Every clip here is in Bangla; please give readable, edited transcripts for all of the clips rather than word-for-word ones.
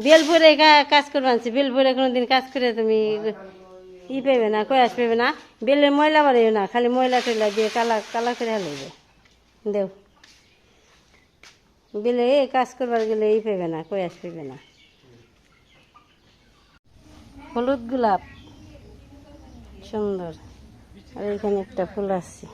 বেলপুরে কাজ করবে আনছি, বেলপুরে কোনোদিন কাজ করে তুমি ই পাইবে না, কয়াস পাইবে না। বেলের ময়লা বাড়াইও না, খালি ময়লা টয়লা দিয়ে কালা কালা করে হালাইবে। দেও বেলে কাজ করবার গেলে ই পাইবে না, কয়াস পাইবে না। হলুদ গোলাপ সুন্দর, আর এখানে একটা ফুল আছে।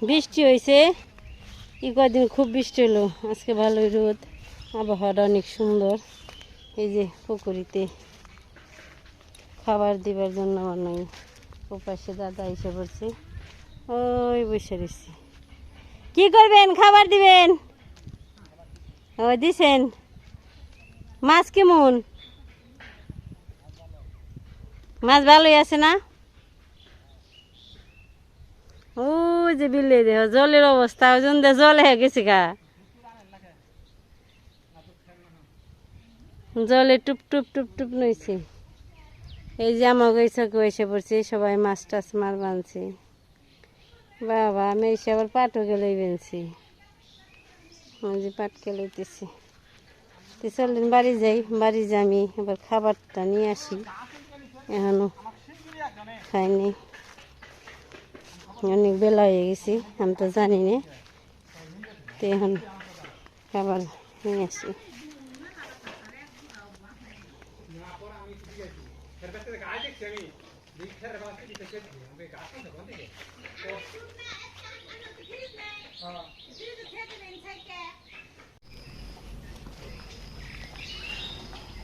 বৃষ্টি হয়েছে, কদিন খুব বৃষ্টি হলো, আজকে ভালোই রোদ, আবহাওয়াটা অনেক সুন্দর। এই যে পুকুরিতে খাবার দিবার জন্য অনেক ওপাশে দাদা এসে পড়ছে, ওই বসে রয়েছে। কি করবেন, খাবার দিবেন? ও দিছেন। মাছ কেমন? মাছ ভালোই আছে না? ও যে বিলে দেহ জলের অবস্থা, ওই জন্য জল হয়ে গেছে গা, জলে টুপ টুপ টুপ টুপ নইছে। এই যে আমাকে এসে পড়ছে, সবাই মাছ টাছ মার বানছে। বাবা আমি এসে আবার পাটও গেলেই বেনছি, ওই যে পাটকে লইতেছি। তো চললেন বাড়ি যাই, বাড়ি যাই আমি এবার খাবারটা নিয়ে আসি, এখনো খাইনি, অনেক বেলা হয়ে গেছি, আমি তো জানি না। তো এখন খাবার নিয়ে আসি।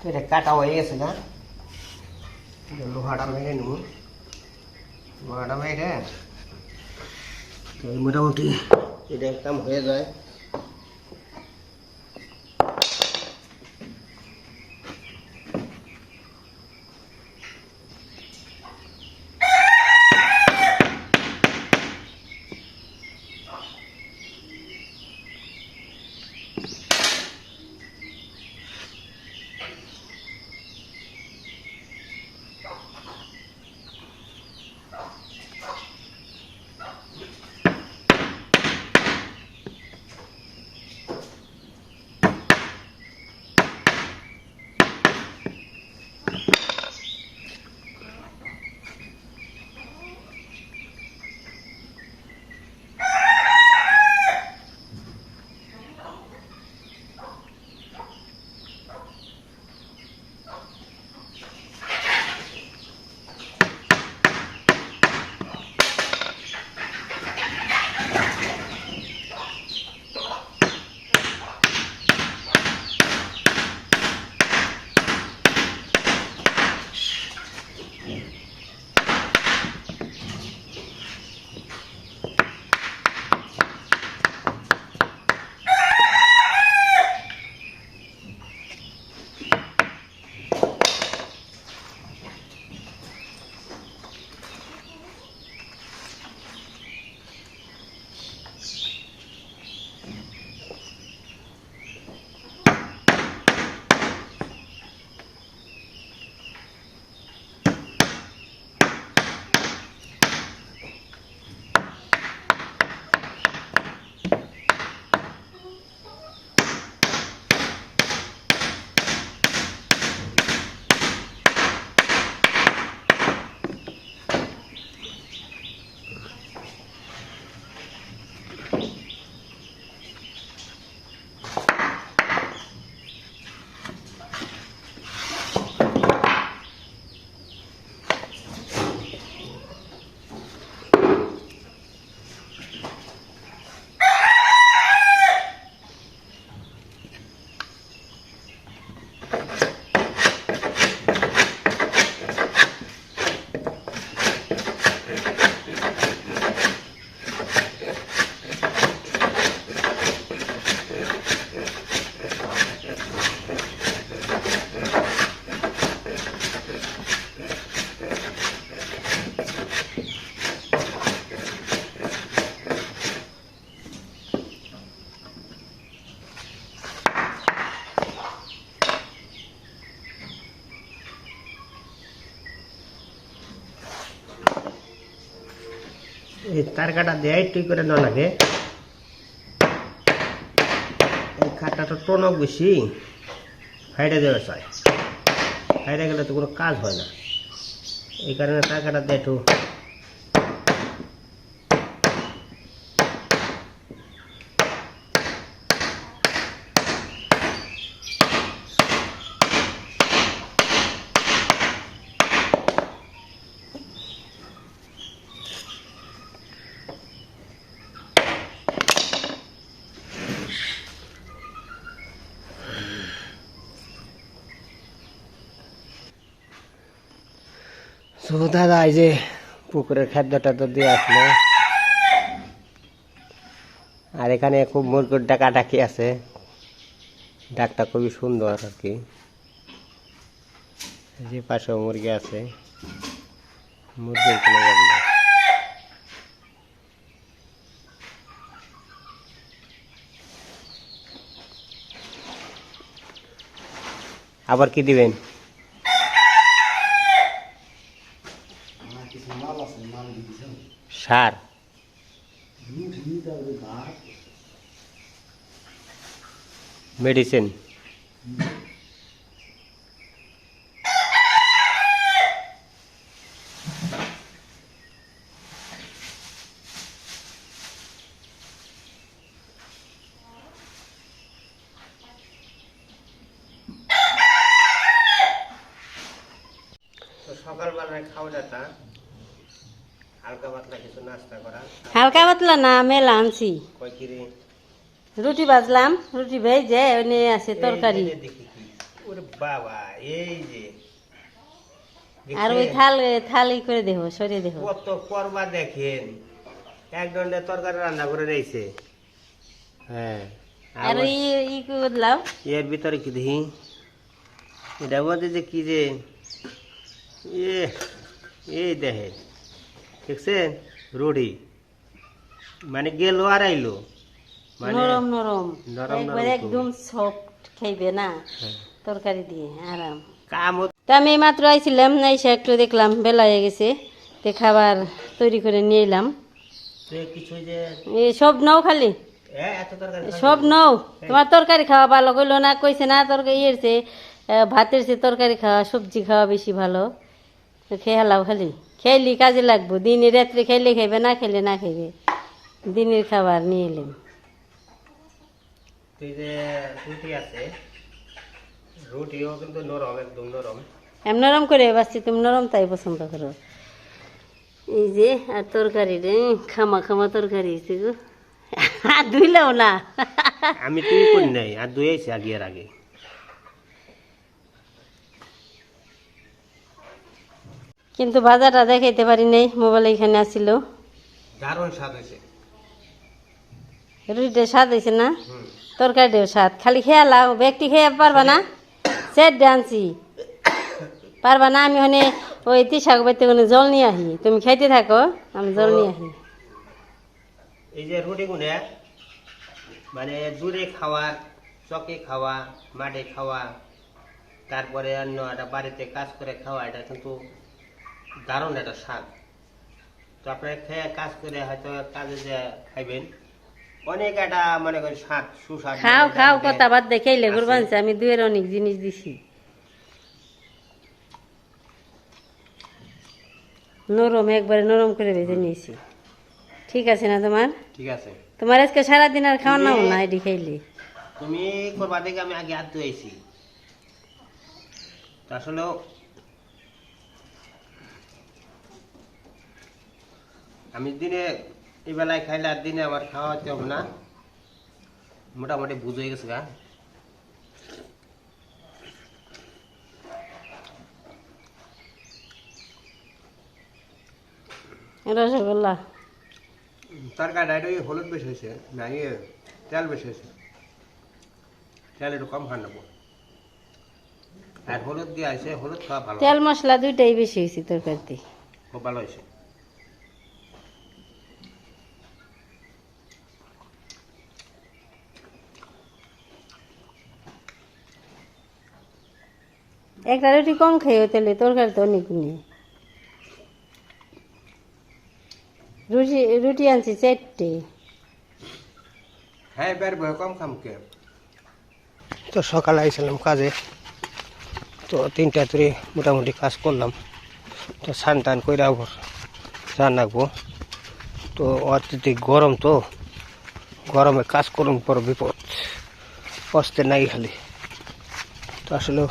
এটা কাটা হয়ে গেছে না, লোহাটা মেরে নেব, লোহাটা মেরে মোটামুটি এটা একদম হয়ে যায়। তার কাটা দেয় তুই করে না লাগে এই কাটাটা টনক বেশি ফাইটে দেবে চাই ফাইটে গেলে তো কোনো কাজ হয় না এই কারণে তার কাটা দেয় একটু দাদা এই যে পুকুরের খাদ্যটা তো দিয়ে আসলো আর এখানে খুব মুরগির ডাকাডাকি আছে ডাকটা খুবই সুন্দর আর কি এই যে পাশেও মুরগি আছে মুরগি কোনো যাবে না আবার কি দিবেন সার মেডিসিন সকালবেলায় খাওয়াটা হালকা পাতলা কিছু নাস্তা করা হালকা পাতলা না মেলা আনছি কয় কিরে রুটি ভাজলাম রুটি ভেজে নিয়ে আসে তরকারি দেখি কি ওরে বাবা এই যে আর ওই থালি করে দেবো সরিয়ে দেবো কত করবা দেখেন এক দণ্ডে তরকারি রান্না করে রয়েছে হ্যাঁ আর ই করলাম এর ভিতরে কি দেখি এটা বলতে যে কি যে এই দেখে দেখছেন রুটি মানে গেল আর আইলো মানে নরম নরম নরম একবার নরম একদম সফট খাইবে না হ্যাঁ। তরকারি দিয়ে আরাম কাম তো আমি মাত্র আইছিলাম এসে একটু দেখলাম বেলা হয়ে গেছে তো খাবার তৈরি করে নিয়ে এলাম কিছু যে এই সব নাও খালি এত তরকারি সব নাও তোমার তরকারি খাওয়া ভালো কইলো না কইছে না তরকারি ইয়েছে ভাতের সে তরকারি খাওয়া সবজি খাওয়া বেশি ভালো তো খেয়ে হালাও খালি খেলি কাজে লাগবো দিনে রাত্রে খেলে খাইবে না খেলে না খাইবে দিনের খাবার নিয়ে এলাম তুই যে রুটি আছে রুটিও কিন্তু নরম একদম নরম এম নরম করে বাসছি তুমি নরম তাই পছন্দ করো এই যে আর তরকারি রে খামা খামা তরকারি হয়েছে গো আর ধুইলাও না আমি তুই করি নাই আর দুইছি আগে এর আগে কিন্তু ভাজাটা দেখাইতে পারি নাই মোবাইল এখানে আসছিল দারুণ স্বাদ হয়েছে রুটিটা স্বাদ হয়েছে না তরকারিটাও স্বাদ খালি খেয়ে লাও ব্যক্তি খেয়ে পারবা না সেট ডান্সি পারবা না আমি ওখানে ওই তিসাক বাইতে ওখানে জল নিয়ে আহি তুমি খাইতে থাকো আমি জল নিয়ে আহি এই যে রুটি গুনে মানে দূরে খাওয়া চকে খাওয়া মাঠে খাওয়া তারপরে অন্য একটা বাড়িতে কাজ করে খাওয়া এটা কিন্তু দারুণ একটা স্বাদ তো আপনারা খেয়ে কাজ করে হয়তো কাজে যে খাইবেন অনেক একটা মনে করেন স্বাদ সুস্বাদ খাও খাও কথা বাদ দেখে লেগুর বানছে আমি দুয়ের অনেক জিনিস দিছি নরম একবারে নরম করে ভেজে নিয়েছি ঠিক আছে না তোমার ঠিক আছে তোমার আজকে সারাদিন আর খাওয়া নাও না এটি খাইলে তুমি করবা দেখে আমি আগে হাত ধুয়েছি তো আসলেও আমি দিনে এই বেলায় খাইলে আর দিনে আমার খাওয়া হতে হবে না মোটামুটি বুঝ হয়ে গেছে গা রসগোল্লা তরকারি ডাইট ওই হলুদ বেশি হয়েছে না ইয়ে তেল বেশি হয়েছে তেল একটু কম খান নেবো আর হলুদ দিয়ে আছে হলুদ খাওয়া ভালো তেল মশলা দুইটাই বেশি হয়েছে তরকারিতে খুব ভালো হয়েছে একটা রুটি কম খাইও তেলে তরকারি তো অনেক নিয়ে রুটি রুটি রুটি আনছি 4টে। হ্যাঁ বের বয় কম খাম কে। তো সকালে আইছিলাম কাজে, তো 3টা ধরে মোটামুটি কাজ করলাম। তো স্নান টান করে আবার রান্না রাখবো। তো অত্যধিক গরম, তো গরমে কাজ করুন বড় বিপদ, কষ্টে নাই খালি। তো আসলে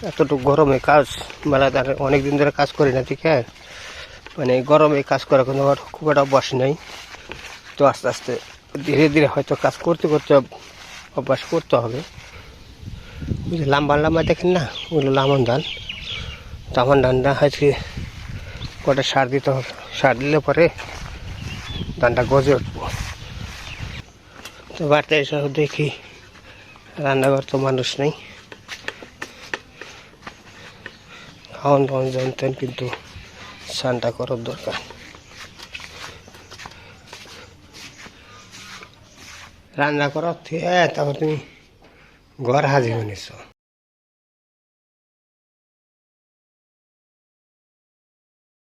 এতটুকু গরমে কাজ মেলা অনেকদিন ধরে কাজ করি না, ঠিক আছে, মানে গরমে কাজ করা কোনো আমার খুব একটা অভ্যাস নেই। তো আস্তে আস্তে ধীরে ধীরে হয়তো কাজ করতে করতে অভ্যাস করতে হবে। ওই যে লাম্বা লাম্বা দেখেন না, ওগুলো লামন ধান। লামন ধানটা হয়তো কটা সার দিতে হবে, সার দিলে পরে ধানটা গজে উঠবো। তো বাড়িতে এসে দেখি রান্নাঘর তো মানুষ নেই, খাওয়ান দাওয়ান জানতেন, কিন্তু স্নানটা করার দরকার। রান্না করার থেকে তারপর তুমি ঘর হাজির নিছো।